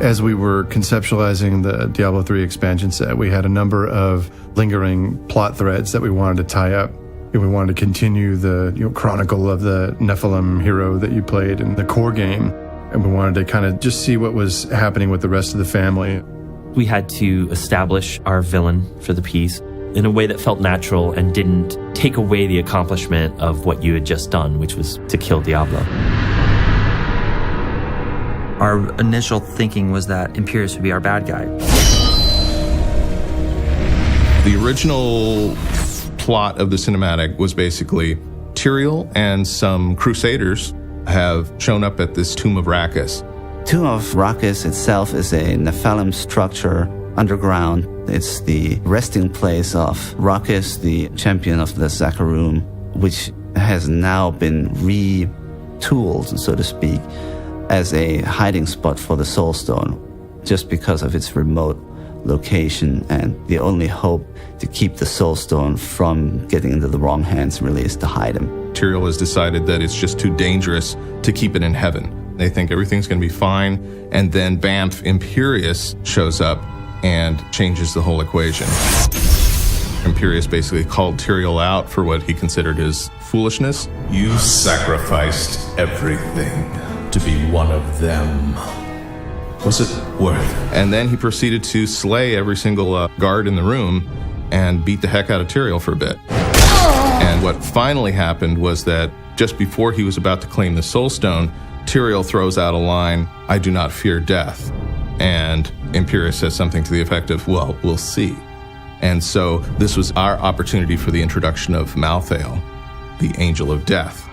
As we were conceptualizing the Diablo 3 expansion set, we had a number of lingering plot threads that we wanted to tie up. We wanted to continue the chronicle of the Nephilim hero that you played in the core game, and we wanted to kind of just see what was happening with the rest of the family. We had to establish our villain for the piece in a way that felt natural and didn't take away the accomplishment of what you had just done, which was to kill Diablo. Our initial thinking was that Imperius would be our bad guy. The original plot of the cinematic was basically Tyrael and some crusaders have shown up at this Tomb of Rakkus. Tomb of Rakkus itself is a Nephilim structure underground. It's the resting place of Rakkus, the champion of the Zakarum, which has now been retooled, so to speak, as a hiding spot for the Soul Stone, just because of its remote location, and the only hope to keep the Soul Stone from getting into the wrong hands really is to hide him. Tyrael has decided that it's just too dangerous to keep it in heaven. They think everything's going to be fine, and then Bamf Imperius shows up and changes the whole equation. Imperius basically called Tyrael out for what he considered his foolishness. You sacrificed everything to be one of them. Was it worth it? And then he proceeded to slay every single guard in the room and beat the heck out of Tyrael for a bit. And what finally happened was that just before he was about to claim the Soul Stone, Tyrael throws out a line, "I do not fear death." And Imperius says something to the effect of, "Well, we'll see." And so this was our opportunity for the introduction of Malthael, the Angel of Death.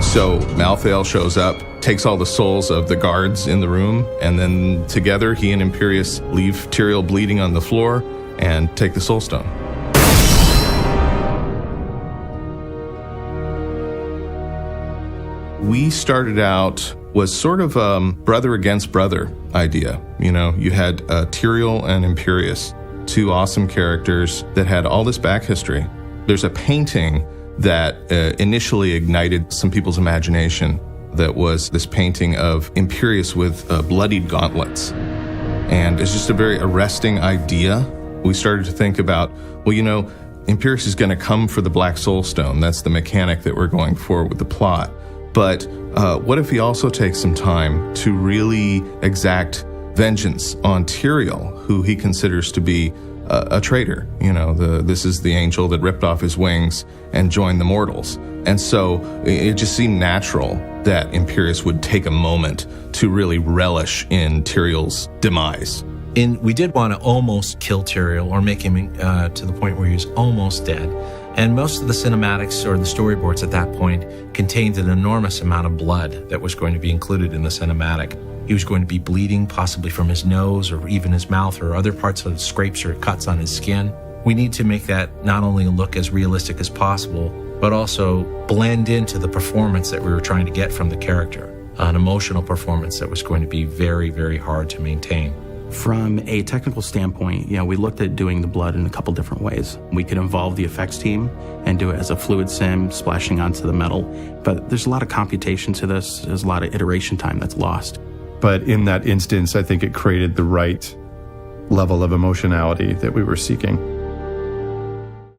So Malthael shows up, takes all the souls of the guards in the room, and then together he and Imperius leave Tyrael bleeding on the floor and take the Soul Stone. We started out was sort of a brother against brother idea. You know, you had Tyrael and Imperius, two awesome characters that had all this back history. There's a painting that initially ignited some people's imagination that was this painting of Imperius with bloodied gauntlets. And it's just a very arresting idea. We started to think about, well, you know, Imperius is going to come for the Black Soul Stone. That's the mechanic that we're going for with the plot. But what if he also takes some time to really exact vengeance on Tyrael, who he considers to be a traitor? You know, this is the angel that ripped off his wings and joined the mortals. And so it just seemed natural that Imperius would take a moment to really relish in Tyrael's demise. We did want to almost kill Tyrael, or make him to the point where he was almost dead. And most of the cinematics or the storyboards at that point contained an enormous amount of blood that was going to be included in the cinematic. He was going to be bleeding, possibly from his nose or even his mouth or other parts of scrapes or cuts on his skin. We need to make that not only look as realistic as possible, but also blend into the performance that we were trying to get from the character, an emotional performance that was going to be very, very hard to maintain. From a technical standpoint, we looked at doing the blood in a couple different ways. We could involve the effects team and do it as a fluid sim splashing onto the metal, but there's a lot of computation to this. There's a lot of iteration time that's lost. But in that instance, I think it created the right level of emotionality that we were seeking.